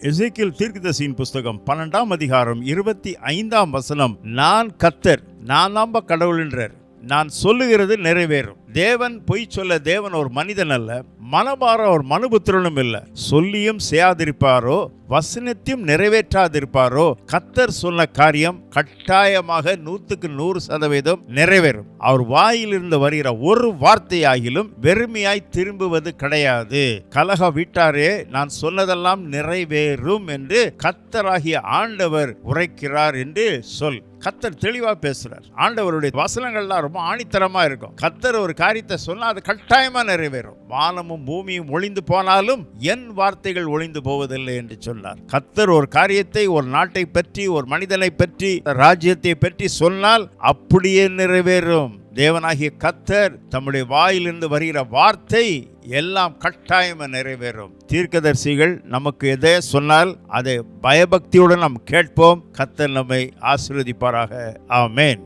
எசேக்கியேல் தீர்க்கதரிசியின் புஸ்தகம் 12ஆம் அதிகாரம் 25ஆம் வசனம். நான் கர்த்தர், நான் தான்பா கடவுள்ன்றார். நான் சொல்லுகிறது நிறைவேறும். தேவன் பொய் சொல்ல தேவன் ஒரு மனிதன் அல்ல, மனமாற ஒரு மனுபுத்திரனும் இல்லை. சொல்லியும் செய்யாதிருப்பாரோ, வசனத்தையும் நிறைவேற்றாதிருப்பாரோ, கர்த்தர் சொன்ன காரியம் கட்டாயமாக 100% நிறைவேறும். அவர் வாயிலிருந்து வருகிற ஒரு வார்த்தையாகிலும் வெறுமையாய் திரும்புவது கிடையாது. கலக வீட்டாரே, நான் சொன்னதெல்லாம் நிறைவேறும் என்று கர்த்தராகிய ஆண்டவர் உரைக்கிறார் என்று சொல். கர்த்தர் தெளிவா பேசுறார். ஆண்டவருடைய வசனங்கள்லாம் ரொம்ப ஆணித்தரமா இருக்கும். கர்த்தர் ஒரு காரியத்தை சொன்னா அது கட்டாயமா நிறைவேறும். வானமும் பூமியும் ஒளிந்து போனாலும் என் வார்த்தைகள் ஒளிந்து போவதில்லை என்று சொன்னார். கர்த்தர் ஒரு காரியத்தை, ஒரு நாட்டை பற்றி, ஒரு மனிதனை பற்றி, ராஜ்யத்தை பற்றி சொன்னால் அப்படியே நிறைவேறும். தேவனாகிய கர்த்தர் தம்முடைய வாயிலிருந்து வருகிற வார்த்தை எல்லாம் கட்டாயமா நிறைவேறும். தீர்க்கதரிசிகள் நமக்கு எதை சொன்னால் அதை பயபக்தியுடன் நாம் கேட்போம். கர்த்தர் நம்மை ஆசீர்வதிப்பாராக. ஆமென்.